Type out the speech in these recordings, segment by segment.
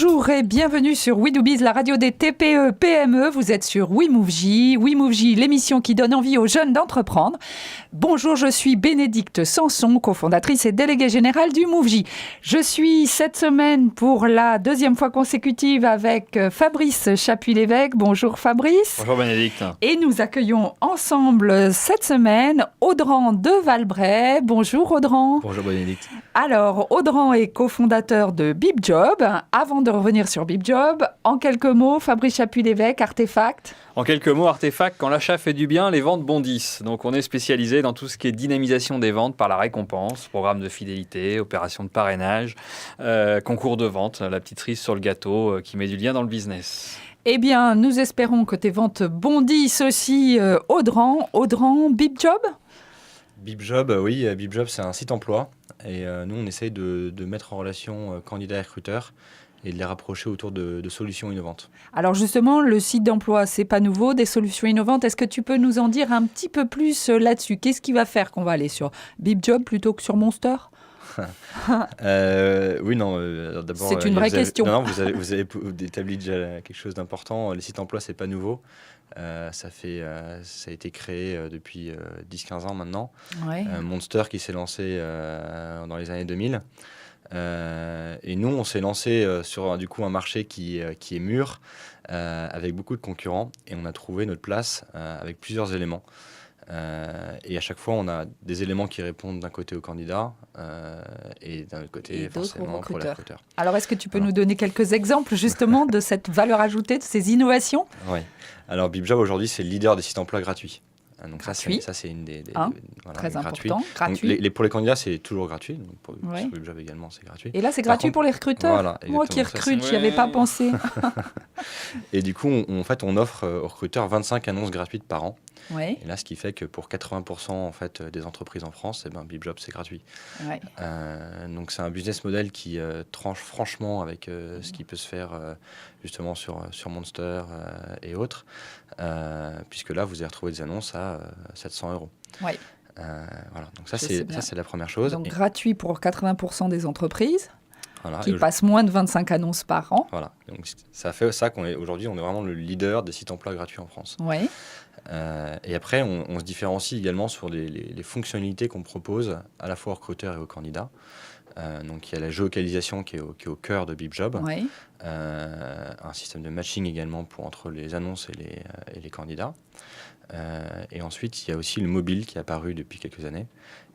Bonjour et bienvenue sur We Do Biz, la radio des TPE PME. Vous êtes sur WeMoveJ, l'émission qui donne envie aux jeunes d'entreprendre. Bonjour, je suis Bénédicte Sanson, cofondatrice et déléguée générale du MoveJ. Je suis cette semaine pour la deuxième fois consécutive avec Fabrice Chapuis-Lévesque. Bonjour Fabrice. Bonjour Bénédicte. Et nous accueillons ensemble cette semaine Audran de Valbray. Bonjour Audran. Bonjour Bénédicte. Alors, Audran est cofondateur de BibJob. Avant de revenir sur BibJob, en quelques mots, Fabrice Chapuis-Lévesque, Artefact. En quelques mots, Artefact, quand l'achat fait du bien, les ventes bondissent. Donc on est spécialisé dans tout ce qui est dynamisation des ventes par la récompense, programme de fidélité, opération de parrainage, concours de vente, la petite cerise sur le gâteau qui met du lien dans le business. Eh bien, nous espérons que tes ventes bondissent aussi, Audran. Audran, BibJob ? BibJob, oui, BibJob c'est un site emploi et nous on essaye de mettre en relation candidats et recruteurs et de les rapprocher autour de solutions innovantes. Alors justement, le site d'emploi, c'est pas nouveau, des solutions innovantes. Est-ce que tu peux nous en dire un petit peu plus là-dessus ? Qu'est-ce qui va faire qu'on va aller sur BibJob plutôt que sur Monster ? Oui, non, d'abord... C'est une vraie question. Non, vous avez établi déjà quelque chose d'important. Les sites emploi, c'est pas nouveau. Ça a été créé depuis 10-15 ans maintenant. Ouais. Monster qui s'est lancé dans les années 2000. Et nous, on s'est lancé sur du coup un marché qui est mûr, avec beaucoup de concurrents, et on a trouvé notre place avec plusieurs éléments. Et à chaque fois, on a des éléments qui répondent d'un côté aux candidats et d'un autre côté et forcément pour les recruteurs. Alors, est-ce que tu peux nous donner quelques exemples justement de cette valeur ajoutée, de ces innovations ? Oui. Alors, BibJob aujourd'hui, c'est le leader des sites emploi gratuits. Donc gratuit. ça, c'est une des voilà, très gratuit. important. Gratuit. Donc, pour les candidats, c'est toujours gratuit. Donc pour Ouais. BibJob également, c'est gratuit. Et là, c'est gratuit pour les recruteurs. Voilà, Moi qui recrute, j'y avais pas pensé. Et du coup, on offre aux recruteurs 25 annonces gratuites par an. Ouais. Et là, ce qui fait que pour 80% en fait, des entreprises en France, BibJob, c'est gratuit. Ouais. Donc, c'est un business model qui tranche franchement avec ce qui peut se faire justement sur Monster et autres. Puisque là, vous allez retrouver des annonces à 700 €. Ouais. Voilà. Donc, ça, c'est la première chose. Donc, gratuit pour 80% des entreprises. Voilà, qui passent moins de 25 annonces par an. Voilà. Donc, ça fait ça qu'aujourd'hui, on est vraiment le leader des sites emploi gratuits en France. Ouais. Et après, on se différencie également sur les fonctionnalités qu'on propose à la fois aux recruteurs et aux candidats. Donc, il y a la géolocalisation qui est au cœur de BibJob. Ouais. Un système de matching également entre les annonces et les candidats. Et ensuite, il y a aussi le mobile qui est apparu depuis quelques années.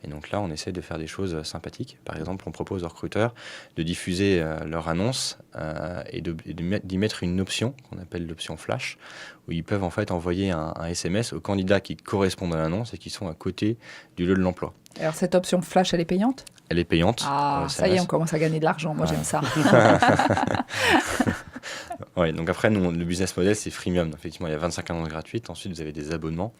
Et donc là, on essaie de faire des choses sympathiques. Par exemple, on propose aux recruteurs de diffuser leur annonce et d'y mettre une option qu'on appelle l'option flash, où ils peuvent en fait envoyer un SMS aux candidats qui correspondent à l'annonce et qui sont à côté du lieu de l'emploi. Alors cette option flash, elle est payante ? Elle est payante. Ah, ça y est, on commence à gagner de l'argent. Moi, j'aime ça. Ouais, donc après, nous, le business model, c'est freemium. Donc, effectivement, il y a 25 annonces gratuites. Ensuite, vous avez des abonnements.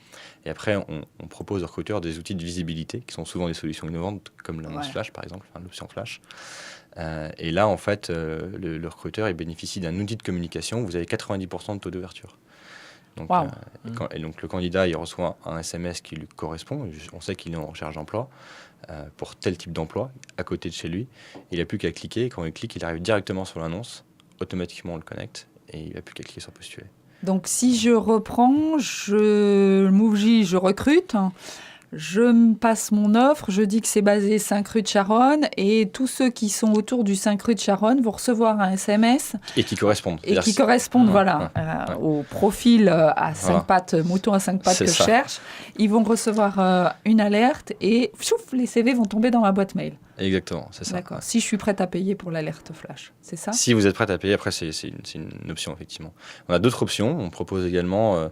Et après, on propose aux recruteurs des outils de visibilité qui sont souvent des solutions innovantes, comme l'annonce flash, par exemple, l'option flash. Et là, en fait, le recruteur, il bénéficie d'un outil de communication où vous avez 90% de taux d'ouverture. Donc, wow. Et donc, le candidat, il reçoit un SMS qui lui correspond. On sait qu'il est en recherche d'emploi pour tel type d'emploi, à côté de chez lui. Il n'a plus qu'à cliquer. Et quand il clique, il arrive directement sur l'annonce. Automatiquement, on le connecte et il n'a plus qu'à cliquer sur postuler. Donc, si je reprends, MoveJ, je recrute, je me passe mon offre, je dis que c'est basé 5 rue de Charonne et tous ceux qui sont autour du 5 rue de Charonne vont recevoir un SMS. Et qui correspondent. Au profil à 5 pattes, mouton à 5 pattes que je cherche. Ils vont recevoir une alerte et les CV vont tomber dans ma boîte mail. Exactement, c'est ça. D'accord. Ouais. Si je suis prête à payer pour l'alerte flash, c'est ça ? Si vous êtes prête à payer, après, c'est une option, effectivement. On a d'autres options. On propose également,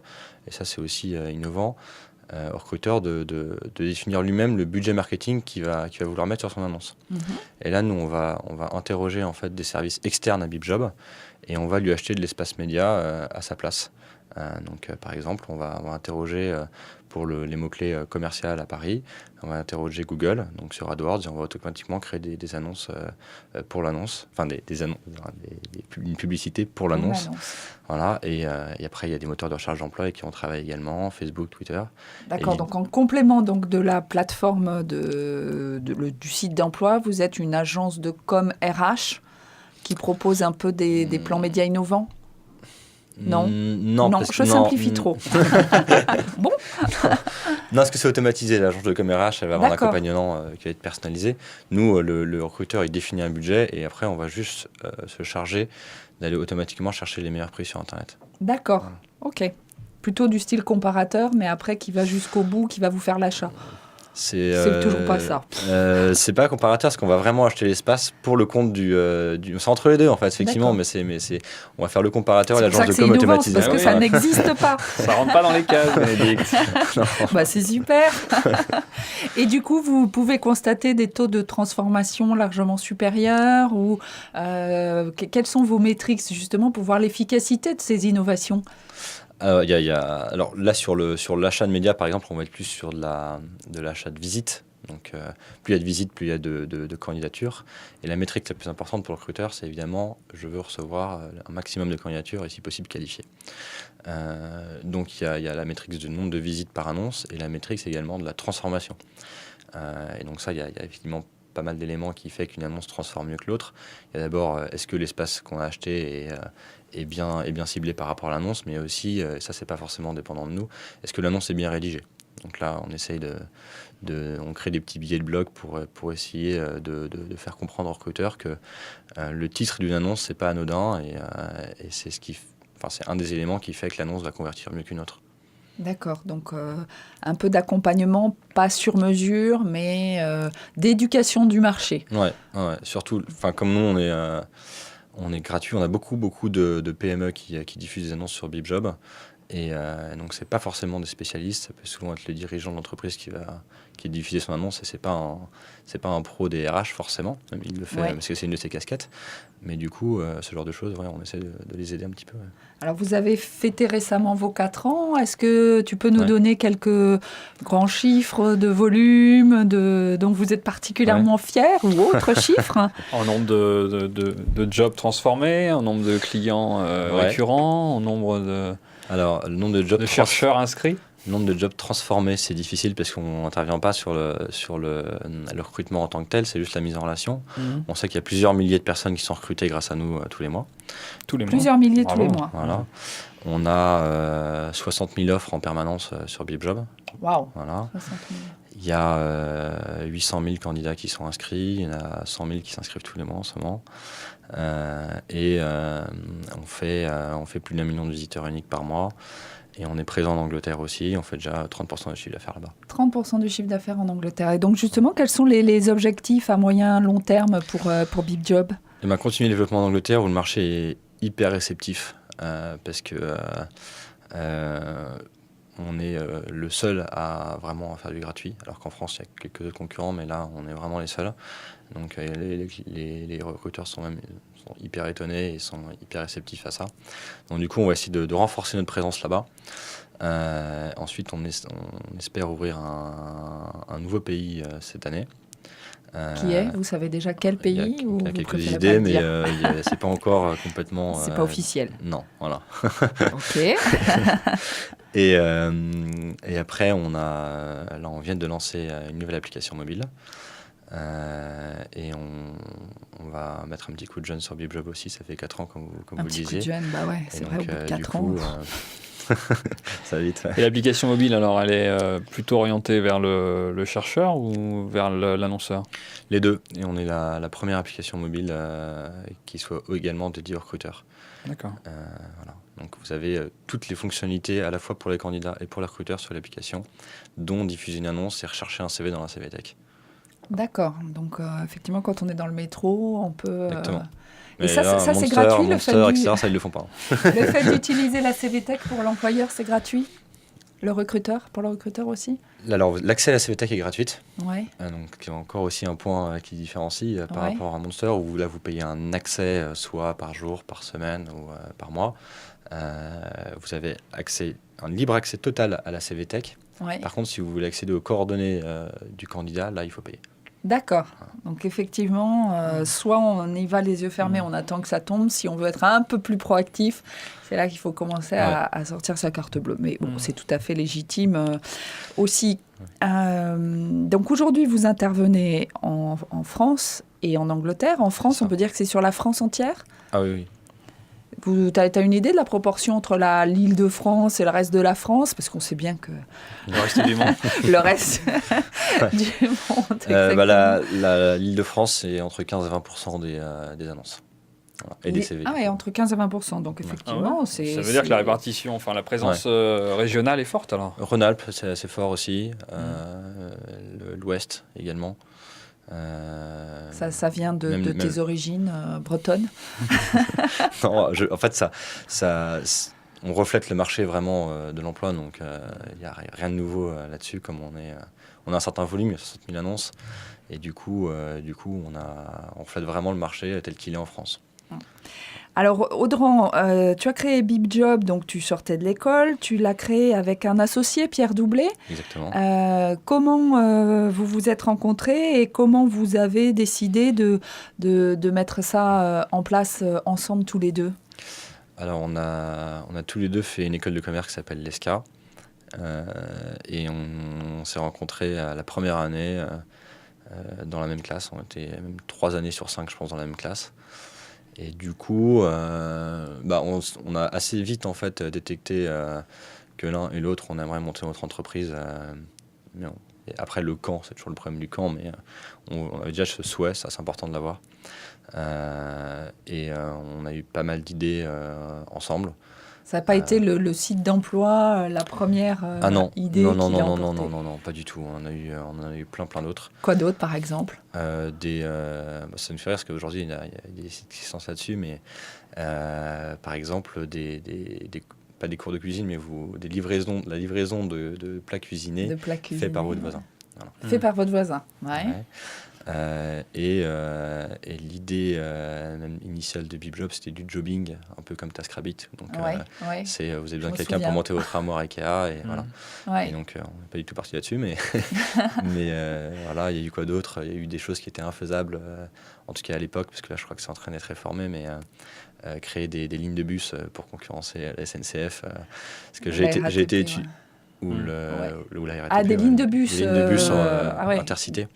et ça, c'est aussi innovant, au recruteur de définir lui-même le budget marketing qu'il va vouloir mettre sur son annonce. Mm-hmm. Et là, nous, on va interroger en fait, des services externes à BibJob et on va lui acheter de l'espace média à sa place. Donc, par exemple, on va interroger pour les mots-clés commercial à Paris, on va interroger Google, donc sur AdWords, et on va automatiquement créer des annonces pour l'annonce, enfin une publicité pour l'annonce. Voilà, et après, il y a des moteurs de recherche d'emploi qui on travaille également, Facebook, Twitter. D'accord, donc en complément donc, de la plateforme du site d'emploi, vous êtes une agence de com RH qui propose un peu des plans médias innovants? Non, Non, parce je que simplifie trop. Bon, Non, parce que c'est automatisé. L'agence de com RH, elle va avoir un D'accord. accompagnement qui va être personnalisé. Nous, le recruteur, il définit un budget et après, on va juste se charger d'aller automatiquement chercher les meilleurs prix sur Internet. d'accord, ok. Plutôt du style comparateur, mais après qui va jusqu'au bout, qui va vous faire l'achat. C'est toujours pas ça. C'est pas comparateur, parce qu'on va vraiment acheter l'espace pour le compte du c'est entre les deux, en fait, effectivement. D'accord. On va faire le comparateur et C'est pour ça l'agence que de c'est com innovant, automatisée. parce que Ah oui. ça n'existe pas. Ça rentre pas dans les cases, Bénédicte. Bah, c'est super. Et du coup, vous pouvez constater des taux de transformation largement supérieurs ou quelles sont vos métriques justement pour voir l'efficacité de ces innovations? Alors là, sur l'achat de médias, par exemple, on va être plus sur de l'achat de visites. Donc, plus il y a de visites, plus il y a de candidatures. Et la métrique la plus importante pour le recruteur, c'est évidemment, je veux recevoir un maximum de candidatures et si possible qualifiées. Donc, il y a la métrique du nombre de visites par annonce et la métrique également de la transformation. Et donc ça, il y a effectivement pas mal d'éléments qui fait qu'une annonce transforme mieux que l'autre. Il y a d'abord, est-ce que l'espace qu'on a acheté est bien ciblé par rapport à l'annonce, mais aussi, et ça c'est pas forcément dépendant de nous, est-ce que l'annonce est bien rédigée? Donc là, on essaye on crée des petits billets de blog pour essayer de faire comprendre aux recruteurs que le titre d'une annonce, c'est pas anodin et c'est c'est un des éléments qui fait que l'annonce va convertir mieux qu'une autre. D'accord, donc un peu d'accompagnement, pas sur mesure, mais d'éducation du marché. Ouais, surtout, comme nous, on est gratuit, on a beaucoup de PME qui diffusent des annonces sur BibJob. Et donc, c'est pas forcément des spécialistes, ça peut souvent être le dirigeant de l'entreprise qui diffuse son annonce, et c'est pas un pro des RH forcément, même il le fait parce que c'est une de ses casquettes. Mais du coup, ce genre de choses, on essaie de les aider un petit peu. Ouais. Alors, vous avez fêté récemment vos 4 ans. Est-ce que tu peux nous donner quelques grands chiffres de volume dont vous êtes particulièrement fiers ou autres chiffres? En nombre de jobs transformés, en nombre de clients récurrents, en nombre Alors, le nombre de chercheurs inscrits? Le nombre de jobs transformés, c'est difficile parce qu'on n'intervient pas sur le recrutement en tant que tel, c'est juste la mise en relation. On sait qu'il y a plusieurs milliers de personnes qui sont recrutées grâce à nous tous les mois. Plusieurs milliers tous les mois. Voilà. On a 60 000 offres en permanence sur BibJob. Waouh. Voilà. 60 000. Il y a 800 000 candidats qui sont inscrits, il y en a 100 000 qui s'inscrivent tous les mois en ce moment. On fait plus d'1 million de visiteurs uniques par mois. Et on est présent en Angleterre aussi, on fait déjà 30% de chiffre d'affaires là-bas. 30% du chiffre d'affaires en Angleterre. Et donc justement, quels sont les objectifs à moyen, long terme pour BibJob? Continuer le développement en Angleterre où le marché est hyper réceptif parce que on est le seul à vraiment faire du gratuit, alors qu'en France, il y a quelques autres concurrents, mais là, on est vraiment les seuls. Donc les recruteurs sont hyper étonnés et sont hyper réceptifs à ça. Donc du coup, on va essayer de renforcer notre présence là-bas. Ensuite, on espère ouvrir un nouveau pays cette année. Qui est? Vous savez déjà quel pays? Il y a quelques idées, mais c'est pas encore complètement... C'est pas officiel. Non, voilà. Ok. Et après, on vient de lancer une nouvelle application mobile. Et on va mettre un petit coup de jeune sur BibJob aussi. Ça fait 4 ans, comme vous le disiez. Un petit coup de jeune, bah ouais, c'est vrai, au bout de 4 ans. Ça va vite. Ouais. Et l'application mobile, alors, elle est plutôt orientée vers le chercheur ou vers l'annonceur? Les deux. Et on est la première application mobile qui soit également dédiée aux recruteurs. D'accord. Voilà. Donc vous avez toutes les fonctionnalités à la fois pour les candidats et pour les recruteurs sur l'application, dont diffuser une annonce et rechercher un CV dans la CV Tech. D'accord. Donc effectivement, quand on est dans le métro, on peut... Exactement. Et ça c'est gratuit, etc., ça, ils le font pas. Le fait d'utiliser la CV Tech pour l'employeur, c'est gratuit? Pour le recruteur aussi? Alors, l'accès à la CV Tech est gratuite. Ouais. Donc, c'est encore aussi un point qui différencie par rapport à Monster, où là, vous payez un accès soit par jour, par semaine ou par mois. Vous avez un libre accès total à la CV Tech. Ouais. Par contre, si vous voulez accéder aux coordonnées du candidat, là, il faut payer. D'accord. Donc effectivement, soit on y va les yeux fermés, on attend que ça tombe. Si on veut être un peu plus proactif, c'est là qu'il faut commencer à sortir sa carte bleue. Mais bon, c'est tout à fait légitime. Aussi, Donc aujourd'hui, vous intervenez en France et en Angleterre. En France, on peut dire que c'est sur la France entière. Ah oui. Tu as une idée de la proportion entre l'Île-de-France et le reste de la France? Parce qu'on sait bien que... Le reste du monde. Le reste du monde, L'Île-de-France, c'est entre 15 et 20% des annonces. Voilà. Et des CV. Ah oui, entre 15 et 20%. Donc effectivement, c'est... Ça veut dire que la répartition, enfin la présence régionale est forte alors. Rhône-Alpes, c'est assez fort aussi. L'Ouest également. Ça vient de tes origines bretonnes? Non, en fait, on reflète le marché vraiment de l'emploi, donc il n'y a rien de nouveau là-dessus, comme on a un certain volume, il y a 60 000 annonces, et du coup on reflète vraiment le marché tel qu'il est en France. Alors, Audran, tu as créé BibJob, donc tu sortais de l'école, tu l'as créé avec un associé, Pierre Doublet. Exactement. Comment vous vous êtes rencontrés et comment vous avez décidé de mettre ça en place ensemble tous les deux? Alors, on a tous les deux fait une école de commerce qui s'appelle l'ESCA, et on s'est rencontrés à la première année dans la même classe. On était même 3 années sur 5, je pense, dans la même classe. Et du coup, on a assez vite en fait détecté que l'un et l'autre, on aimerait monter notre entreprise. Et après, le quand, c'est toujours le problème du quand, mais on avait déjà ce souhait, ça c'est important de l'avoir. On a eu pas mal d'idées ensemble. Ça n'a pas été le site d'emploi, la première idée Non, pas du tout. On a eu plein d'autres. Quoi d'autre, par exemple? Ça me fait rire parce qu'aujourd'hui, il y a des sites qui se lancent là-dessus, mais par exemple, pas des cours de cuisine, mais la livraison de plats cuisinés faits par votre voisin. Voilà. Fait par votre voisin, ouais. Et l'idée même initiale de BibJob, c'était du jobbing, un peu comme TaskRabbit. Donc, vous avez besoin de quelqu'un pour monter votre armoire Ikea. Et, voilà. Et donc, on n'est pas du tout parti là-dessus. Mais, voilà, il y a eu quoi d'autre? Il y a eu des choses qui étaient infaisables, en tout cas à l'époque, parce que là, je crois que c'est en train d'être réformé. Mais créer des lignes de bus pour concurrencer la SNCF. Parce que j'ai été étudiant. Ou la RATP, des lignes de bus. Des lignes de bus intercités.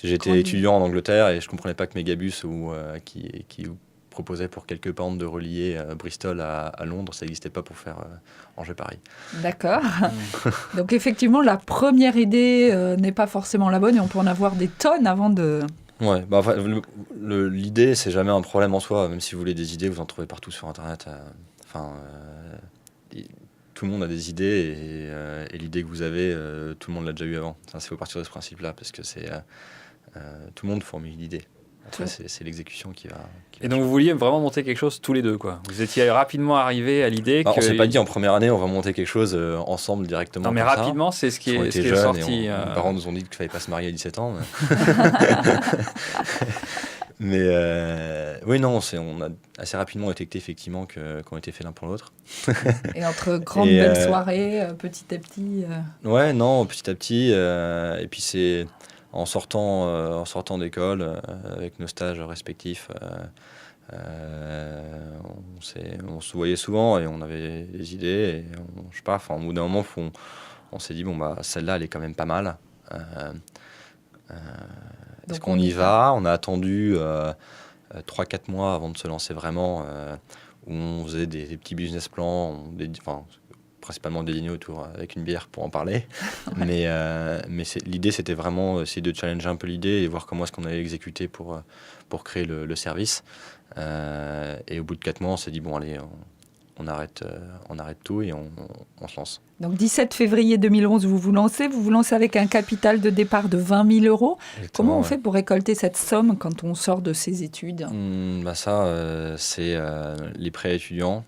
J'étais étudiant en Angleterre et je ne comprenais pas que Megabus, qui proposait pour quelques pounds de relier Bristol à Londres, ça n'existait pas pour faire Angers-Paris. D'accord. Donc effectivement, la première idée n'est pas forcément la bonne et on peut en avoir des tonnes avant de... Ouais, l'idée, c'est jamais un problème en soi. Même si vous voulez des idées, vous en trouvez partout sur Internet. Tout le monde a des idées et l'idée que vous avez, tout le monde l'a déjà eu avant. Il faut partir de ce principe-là parce que tout le monde formule l'idée. Après, c'est l'exécution qui va... Et donc, vous vouliez vraiment monter quelque chose tous les deux, quoi. Vous étiez rapidement arrivés à l'idée que... On ne s'est pas dit en première année, on va monter quelque chose ensemble directement. Non, mais rapidement, c'est ce qui est sorti. Nos parents nous ont dit qu'il ne fallait pas se marier à 17 ans. Mais oui, non, on a assez rapidement détecté effectivement qu'on était fait l'un pour l'autre. Et entre grandes belles soirées, petit à petit... Ouais, non, petit à petit. Et puis c'est en sortant d'école, avec nos stages respectifs, on se voyait souvent et on avait des idées. Et je sais pas, au bout d'un moment, on s'est dit, celle-là, elle est quand même pas mal. Est-ce qu'on y va? On a attendu 3-4 mois avant de se lancer vraiment, où on faisait des petits business plans, principalement des dîners autour avec une bière pour en parler. Mais l'idée, c'était vraiment essayer de challenger un peu l'idée et voir comment est-ce qu'on allait l'exécuter pour créer le service. Et au bout de 4 mois, on s'est dit, allez, on arrête tout et on se lance. Donc 17 février 2011, vous vous lancez avec un capital de départ de 20 000 euros. Exactement, comment on fait pour récolter cette somme quand on sort de ses études? C'est les prêts étudiants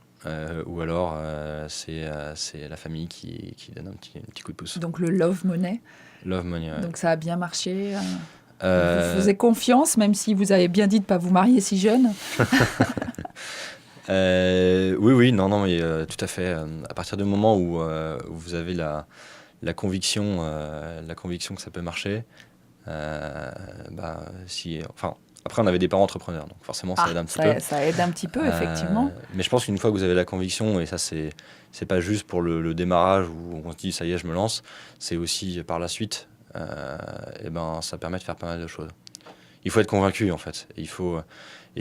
ou alors c'est la famille qui donne un petit coup de pouce. Donc le Love Money. Love Money, ouais. Donc ça a bien marché. Vous faisiez confiance, même si vous avez bien dit de ne pas vous marier si jeune. Oui, non, mais tout à fait. À partir du moment où vous avez la conviction que ça peut marcher, Après, on avait des parents entrepreneurs, donc forcément, ça aide un petit peu. Ça aide un petit peu, effectivement. Mais je pense qu'une fois que vous avez la conviction, et ça, c'est pas juste pour le démarrage où on se dit, ça y est, je me lance, c'est aussi par la suite, ça permet de faire pas mal de choses. Il faut être convaincu, en fait. Et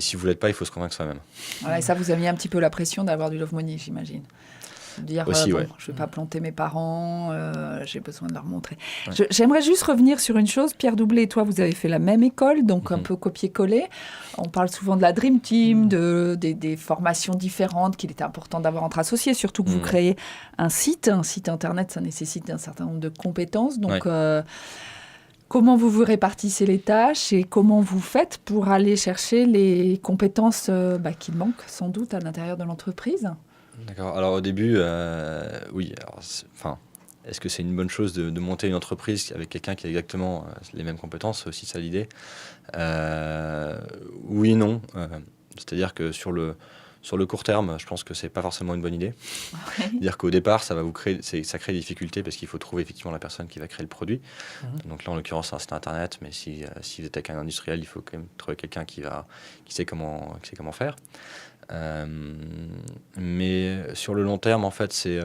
si vous ne l'êtes pas, il faut se convaincre soi-même. Et ça vous a mis un petit peu la pression d'avoir du love money, j'imagine. Dire, aussi, je ne vais pas planter mes parents, j'ai besoin de leur montrer. Ouais. J'aimerais juste revenir sur une chose. Pierre Doublet et toi, vous avez fait la même école, donc un peu copier-coller. On parle souvent de la Dream Team, des formations différentes qu'il était important d'avoir entre associés, surtout que vous créez un site internet, ça nécessite un certain nombre de compétences. Donc, comment vous répartissez les tâches et comment vous faites pour aller chercher les compétences qui manquent sans doute à l'intérieur de l'entreprise ? D'accord. Alors au début, oui. Est-ce que c'est une bonne chose de monter une entreprise avec quelqu'un qui a exactement les mêmes compétences ? C'est aussi ça l'idée. Oui et non. C'est-à-dire que sur le court terme, je pense que c'est pas forcément une bonne idée. C'est-à-dire qu'au départ, ça crée des difficultés parce qu'il faut trouver effectivement la personne qui va créer le produit. Donc là, en l'occurrence, c'est un site internet, mais si vous êtes avec un industriel, il faut quand même trouver quelqu'un qui sait comment faire. Mais sur le long terme, en fait, c'est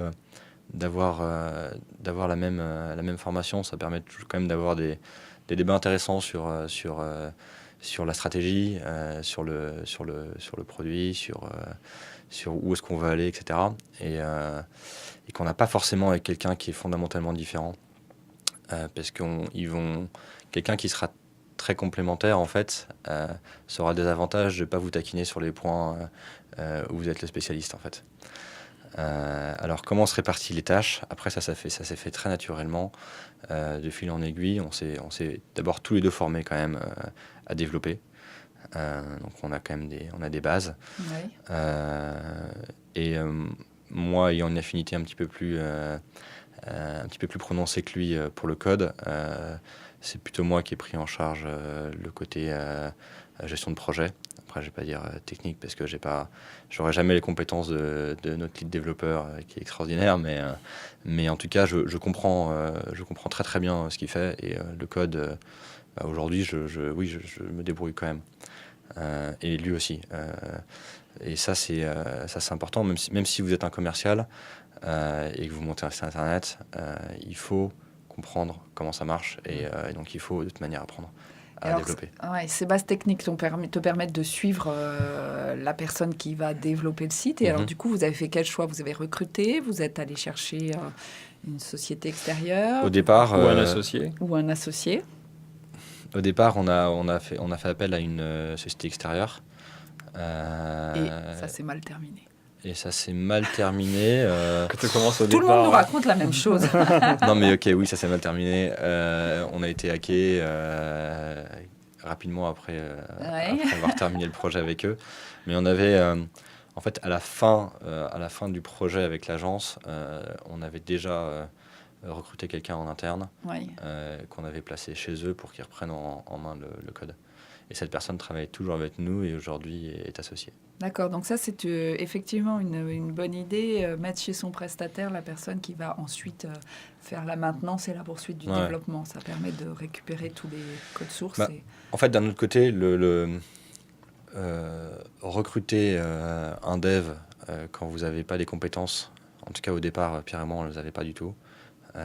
d'avoir la même formation. Ça permet quand même d'avoir des débats intéressants sur la stratégie, sur le produit, sur où est-ce qu'on va aller, etc. Et qu'on n'a pas forcément avec quelqu'un qui est fondamentalement différent. Parce quelqu'un qui sera très complémentaire, en fait, ça aura des avantages de ne pas vous taquiner sur les points où vous êtes le spécialiste, en fait. Alors, comment se répartit les tâches ? Après, ça s'est fait très naturellement, de fil en aiguille. On s'est d'abord tous les deux formés quand même à développer. Donc, on a quand même des bases. Oui. Moi, ayant une affinité un petit peu plus prononcée que lui pour le code, c'est plutôt moi qui ai pris en charge le côté gestion de projet. Après, je ne vais pas dire technique parce que j'aurais jamais les compétences de notre lead développeur qui est extraordinaire, mais en tout cas, je comprends très très bien ce qu'il fait et le code. Aujourd'hui, je me débrouille quand même. Et lui aussi. Et ça, c'est important. Même si vous êtes un commercial et que vous montez un site internet, il faut comprendre comment ça marche et donc il faut de toute manière apprendre à développer. Ces bases techniques te permettent de suivre la personne qui va développer le site. Et alors du coup, vous avez fait quel choix ? Vous avez recruté ? Vous êtes allé chercher une société extérieure ? Au départ, ou un associé ? Ou un associé ? Au départ, on a fait appel à une société extérieure. Et ça s'est mal terminé. Et ça s'est mal terminé. Quand tu commences au Tout départ, le monde nous raconte la même chose. Non mais ok, oui, ça s'est mal terminé. On a été hackés rapidement après avoir terminé le projet avec eux. Mais on avait, en fait, à la fin du projet avec l'agence, on avait déjà recruté quelqu'un en interne qu'on avait placé chez eux pour qu'ils reprennent en main le code. Et cette personne travaille toujours avec nous et aujourd'hui est associée. D'accord, donc ça c'est effectivement une bonne idée, mettre chez son prestataire la personne qui va ensuite faire la maintenance et la poursuite du développement. Ça permet de récupérer tous les codes sources. En fait, d'un autre côté, recruter un dev quand vous n'avez pas les compétences, en tout cas au départ, Pierre et moi, on ne les avait pas du tout.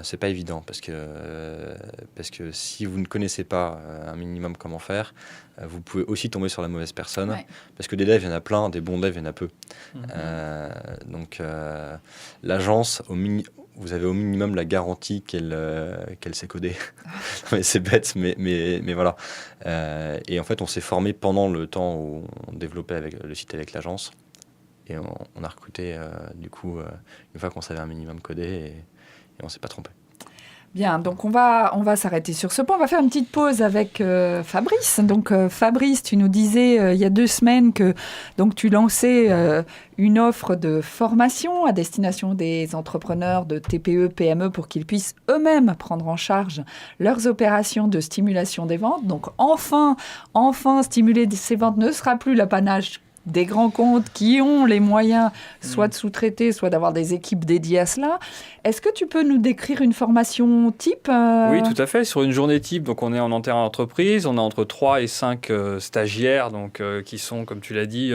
C'est pas évident parce que si vous ne connaissez pas un minimum comment faire, vous pouvez aussi tomber sur la mauvaise personne. Parce que des devs, il y en a plein, des bons devs, il y en a peu. Donc l'agence, vous avez au minimum la garantie qu'elle sait coder. Mais c'est bête, mais voilà. Et en fait, on s'est formé pendant le temps où on développait le site avec l'agence. Et on a recruté, du coup, une fois qu'on savait un minimum coder. Et on ne s'est pas trompé. Bien, donc on va s'arrêter sur ce point. On va faire une petite pause avec Fabrice. Donc Fabrice, tu nous disais il y a 2 semaines que donc, tu lançais une offre de formation à destination des entrepreneurs de TPE, PME pour qu'ils puissent eux-mêmes prendre en charge leurs opérations de stimulation des ventes. Donc enfin, stimuler ces ventes ne sera plus l'apanage des grands comptes qui ont les moyens soit de sous-traiter, soit d'avoir des équipes dédiées à cela. Est-ce que tu peux nous décrire une formation type Oui, tout à fait. Sur une journée type, donc on est en interne entreprise, on a entre 3 et 5 stagiaires donc, qui sont, comme tu l'as dit,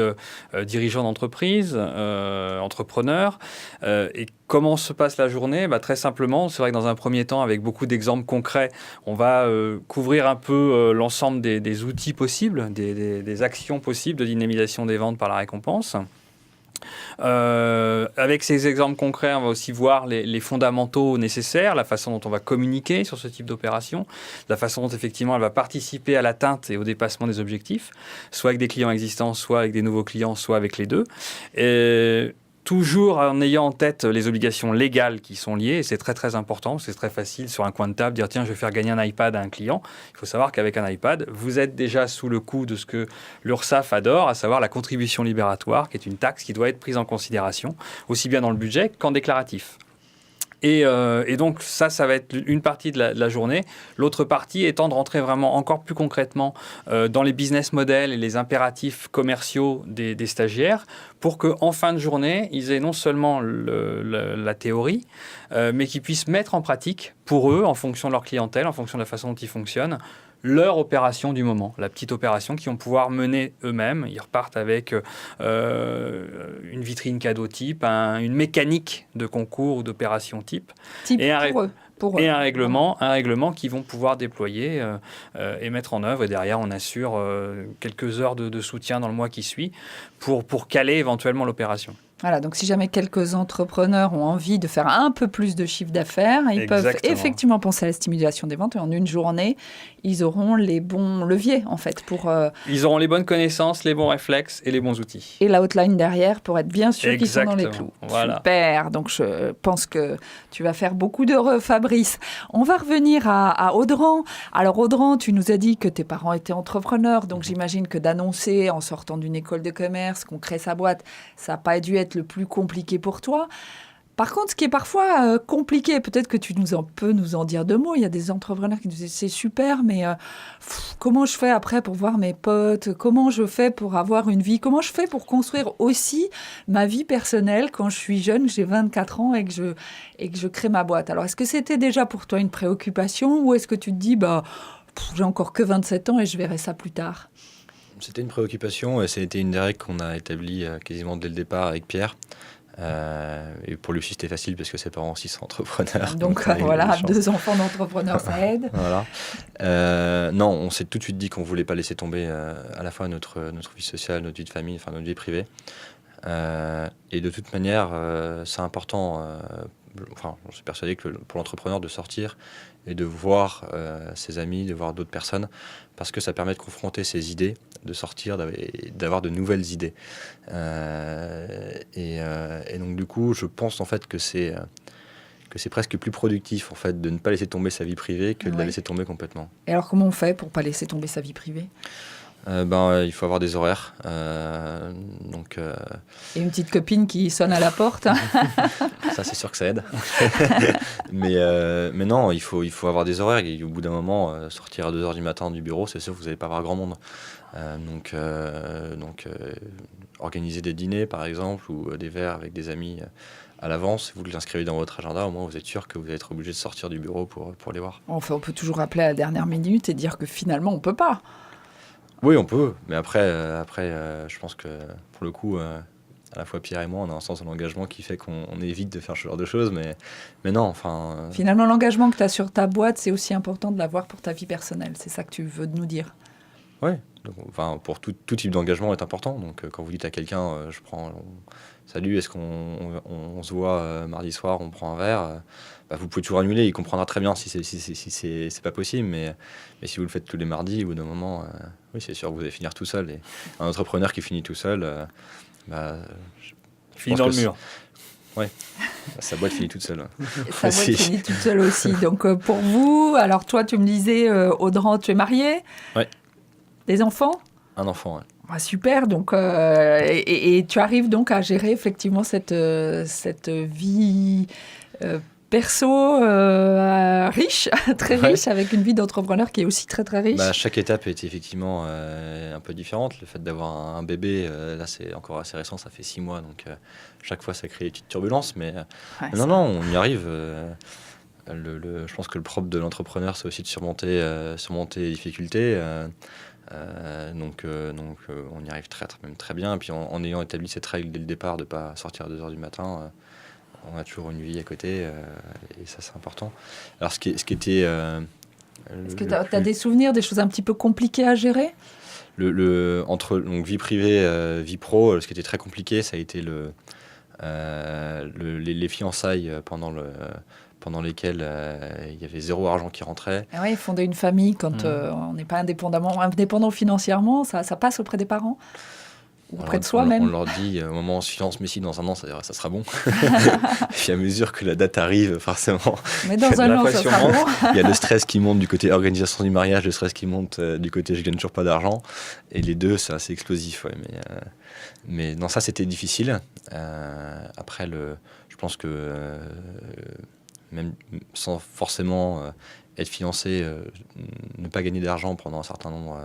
dirigeants d'entreprise, entrepreneurs. Et comment se passe la journée ? Très simplement, c'est vrai que dans un premier temps, avec beaucoup d'exemples concrets, on va couvrir un peu l'ensemble des outils possibles, des actions possibles de dynamisation des ventes par la récompense. Avec ces exemples concrets, on va aussi voir les fondamentaux nécessaires, la façon dont on va communiquer sur ce type d'opération, la façon dont effectivement elle va participer à l'atteinte et au dépassement des objectifs, soit avec des clients existants, soit avec des nouveaux clients, soit avec les deux. Et toujours en ayant en tête les obligations légales qui sont liées, et c'est très très important, c'est très facile sur un coin de table dire tiens je vais faire gagner un iPad à un client. Il faut savoir qu'avec un iPad, vous êtes déjà sous le coup de ce que l'URSSAF adore, à savoir la contribution libératoire, qui est une taxe qui doit être prise en considération, aussi bien dans le budget qu'en déclaratif. Et donc ça va être une partie de la journée. L'autre partie étant de rentrer vraiment encore plus concrètement dans les business models et les impératifs commerciaux des stagiaires pour qu'en fin de journée, ils aient non seulement la théorie, mais qu'ils puissent mettre en pratique pour eux, en fonction de leur clientèle, en fonction de la façon dont ils fonctionnent, leur opération du moment, la petite opération qu'ils vont pouvoir mener eux-mêmes. Ils repartent avec une vitrine cadeau type, une mécanique de concours ou d'opération type et un règlement qu'ils vont pouvoir déployer et mettre en œuvre. Et derrière, on assure quelques heures de soutien dans le mois qui suit pour caler éventuellement l'opération. Voilà, donc si jamais quelques entrepreneurs ont envie de faire un peu plus de chiffre d'affaires, ils peuvent effectivement penser à la stimulation des ventes et en une journée, ils auront les bons leviers en fait pour... Ils auront les bonnes connaissances, les bons réflexes et les bons outils. Et la outline derrière pour être bien sûr qu'ils sont dans les clous. Voilà. Super, donc je pense que tu vas faire beaucoup d'heureux Fabrice. On va revenir à Audran. Alors Audran, tu nous as dit que tes parents étaient entrepreneurs, donc j'imagine que d'annoncer en sortant d'une école de commerce qu'on crée sa boîte, ça n'a pas dû être le plus compliqué pour toi. Par contre, ce qui est parfois compliqué, peut-être que tu peux nous en dire deux mots. Il y a des entrepreneurs qui nous disent c'est super, mais comment je fais après pour voir mes potes ? Comment je fais pour avoir une vie ? Comment je fais pour construire aussi ma vie personnelle quand je suis jeune, que j'ai 24 ans et que je crée ma boîte ? Alors, est-ce que c'était déjà pour toi une préoccupation ou est-ce que tu te dis j'ai encore que 27 ans et je verrai ça plus tard ? C'était une préoccupation et c'était une des règles qu'on a établies quasiment dès le départ avec Pierre. Et pour lui aussi, c'était facile parce que ses parents aussi sont entrepreneurs. Donc voilà, 2 enfants d'entrepreneurs, ça aide. Voilà. Non, on s'est tout de suite dit qu'on ne voulait pas laisser tomber à la fois notre vie sociale, notre vie de famille, enfin notre vie privée. Et de toute manière, c'est important, je suis persuadé que pour l'entrepreneur de sortir et de voir ses amis, de voir d'autres personnes, parce que ça permet de confronter ses idées, de sortir, d'avoir de nouvelles idées. Et donc du coup, je pense en fait que c'est presque plus productif en fait de ne pas laisser tomber sa vie privée que de la laisser tomber complètement. Et alors comment on fait pour ne pas laisser tomber sa vie privée ? Il faut avoir des horaires. Et une petite copine qui sonne à la porte. Ça, c'est sûr que ça aide. mais non, il faut avoir des horaires. Et au bout d'un moment, sortir à 2h du matin du bureau, c'est sûr que vous n'allez pas voir grand monde. Organiser des dîners, par exemple, ou des verres avec des amis à l'avance, vous l'inscrivez dans votre agenda, au moins vous êtes sûr que vous allez être obligé de sortir du bureau pour les voir. Enfin, on peut toujours appeler à la dernière minute et dire que finalement, on ne peut pas. Oui, on peut, mais après, je pense que pour le coup, à la fois Pierre et moi, on a un sens de l'engagement qui fait qu'on évite de faire ce genre de choses, mais non, enfin... Finalement, l'engagement que tu as sur ta boîte, c'est aussi important de l'avoir pour ta vie personnelle, c'est ça que tu veux nous dire ? Oui, pour tout type d'engagement est important, donc quand vous dites à quelqu'un, salut, est-ce qu'on se voit mardi soir, on prend un verre vous pouvez toujours annuler, il comprendra très bien si c'est pas possible, mais si vous le faites tous les mardis, au bout d'un moment, oui, c'est sûr que vous allez finir tout seul. Et un entrepreneur qui finit tout seul, finit dans le mur. Oui, sa boîte finit toute seule. Sa boîte finit toute seule aussi. Donc pour vous, alors toi, tu me disais, Audran, tu es marié ? Oui. Des enfants ? Un enfant, oui. Super, donc, et tu arrives donc à gérer effectivement cette vie perso riche, très riche, avec une vie d'entrepreneur qui est aussi très très riche. Chaque étape était effectivement un peu différente. Le fait d'avoir un bébé, là c'est encore assez récent, ça fait 6 mois, donc chaque fois ça crée des petites turbulences, mais non, on y arrive. Je pense que le propre de l'entrepreneur, c'est aussi de surmonter les difficultés. Donc on y arrive même très bien. Et puis en ayant établi cette règle dès le départ de ne pas sortir à 2h du matin, on a toujours une vie à côté, et ça c'est important. Alors ce qui était... Est-ce que tu as des souvenirs, des choses un petit peu compliquées à gérer ? Entre donc, vie privée, vie pro, ce qui était très compliqué, ça a été les fiançailles pendant lesquelles il y avait 0 argent qui rentrait. Ah oui, fonder une famille quand on n'est pas indépendant financièrement, ça passe auprès des parents ou auprès de soi-même. On leur dit, au moment où on se finance, mais si dans un an, ça sera bon. Et puis à mesure que la date arrive, forcément, mais dans un an, ça sera bon. Il y a le stress qui monte du côté organisation du mariage, le stress qui monte du côté je gagne toujours pas d'argent. Et les deux, c'est assez explosif. Ouais, mais non, ça, c'était difficile. Après, je pense que même sans forcément être financé, ne pas gagner d'argent pendant un certain nombre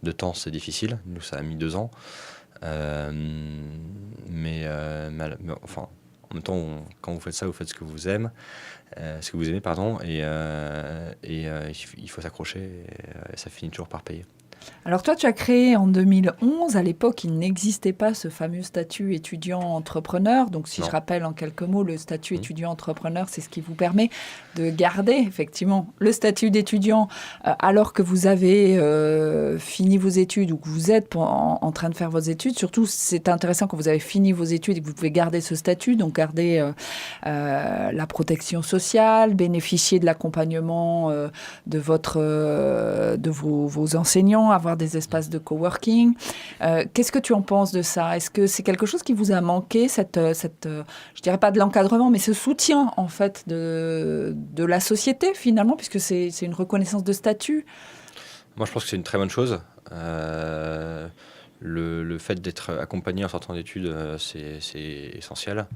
de temps, c'est difficile. Nous, ça a mis 2 ans. Mais enfin, en même temps, quand vous faites ça, vous faites ce que vous aimez, pardon, et il faut s'accrocher, et ça finit toujours par payer. Alors toi, tu as créé en 2011. À l'époque, il n'existait pas ce fameux statut étudiant-entrepreneur. Donc, si je rappelle en quelques mots, le statut étudiant-entrepreneur, c'est ce qui vous permet de garder effectivement le statut d'étudiant alors que vous avez fini vos études ou que vous êtes en train de faire vos études. Surtout, c'est intéressant quand vous avez fini vos études et que vous pouvez garder ce statut, donc garder la protection sociale, bénéficier de l'accompagnement de vos enseignants, avoir des espaces de coworking. Qu'est-ce que tu en penses de ça ? Est-ce que c'est quelque chose qui vous a manqué, je dirais pas de l'encadrement, mais ce soutien en fait de la société finalement, puisque c'est une reconnaissance de statut ? Moi, je pense que c'est une très bonne chose. Le fait d'être accompagné en sortant d'études, c'est essentiel.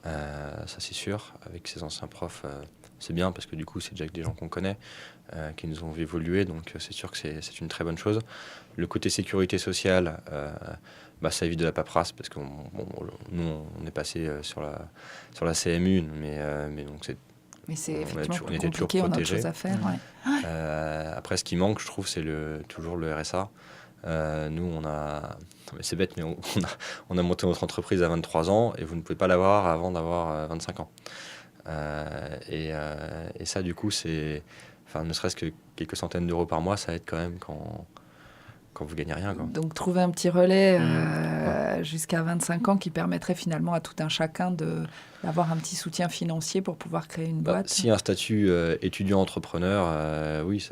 Ça, c'est sûr. Avec ses anciens profs, c'est bien parce que du coup, c'est déjà des gens qu'on connaît, qui nous ont évolué. Donc, c'est sûr que c'est une très bonne chose. Le côté sécurité sociale, ça évite de la paperasse parce que nous, on est passé sur la CMU, mais donc c'est effectivement on était toujours compliqué, on a autre protégés. chose à faire. Ouais. Après, ce qui manque, je trouve, c'est toujours le RSA. Nous, c'est bête, mais on a monté notre entreprise à 23 ans et vous ne pouvez pas l'avoir avant d'avoir 25 ans. Et ça, du coup, ne serait-ce que quelques centaines d'euros par mois, ça aide quand même quand vous gagnez rien, quoi. Donc, trouver un petit relais jusqu'à 25 ans qui permettrait finalement à tout un chacun d'avoir un petit soutien financier pour pouvoir créer une boîte. Si un statut étudiant-entrepreneur, oui,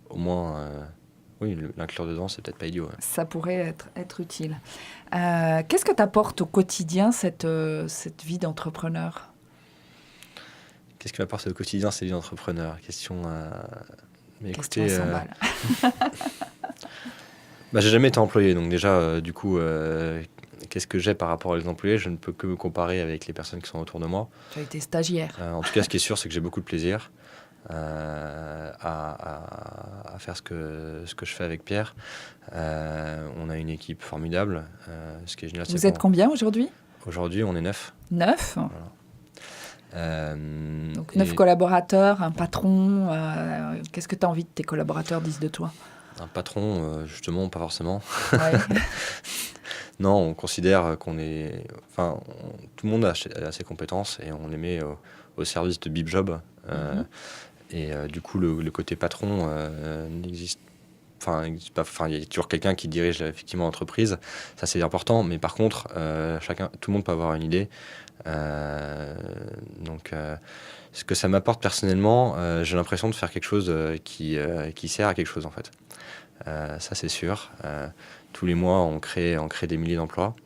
au moins... oui, l'inclure dedans, c'est peut-être pas idiot. Ouais. Ça pourrait être utile. Qu'est-ce que t'apporte au quotidien cette vie d'entrepreneur ? Qu'est-ce qui m'apporte au quotidien cette vie d'entrepreneur ? Question 100 balles. J'ai jamais été employé, donc déjà, du coup, qu'est-ce que j'ai par rapport aux employés ? Je ne peux que me comparer avec les personnes qui sont autour de moi. Tu as été stagiaire. En tout cas, ce qui est sûr, c'est que j'ai beaucoup de plaisir. À faire ce que je fais avec Pierre. On a une équipe formidable. Ce qui est génial, Vous êtes combien aujourd'hui ? Aujourd'hui, on est 9. 9 ? Voilà. Donc 9 collaborateurs, un patron. Qu'est-ce que tu as envie que tes collaborateurs disent de toi ? Un patron, justement, pas forcément. Ouais. Non, on considère qu'on est... tout le monde a ses compétences et on les met au service de BipJob. Et du coup, le côté patron n'existe pas. Il y a toujours quelqu'un qui dirige effectivement l'entreprise. Ça, c'est important. Mais par contre, tout le monde peut avoir une idée. Donc, ce que ça m'apporte personnellement, j'ai l'impression de faire quelque chose qui sert à quelque chose, en fait. Ça, c'est sûr. Tous les mois, on crée des milliers d'emplois.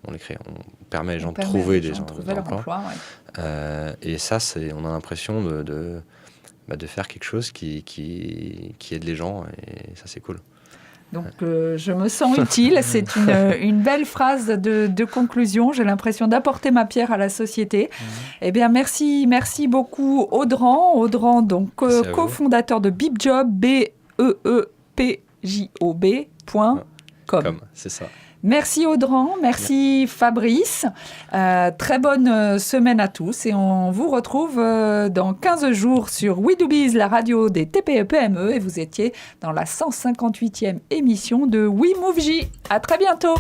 On les crée. On permet aux gens de trouver des emplois. Ouais. Et ça, on a l'impression de faire quelque chose qui aide les gens, et ça, c'est cool. Donc, je me sens utile. C'est une belle phrase de conclusion. J'ai l'impression d'apporter ma pierre à la société. Eh bien, merci beaucoup, Audran, donc cofondateur de BeepJob, beepjob.com. C'est ça. Merci Audran, merci Fabrice. Très bonne semaine à tous et on vous retrouve dans 15 jours sur We Do Biz, la radio des TPE-PME et vous étiez dans la 158e émission de We Move J. À très bientôt.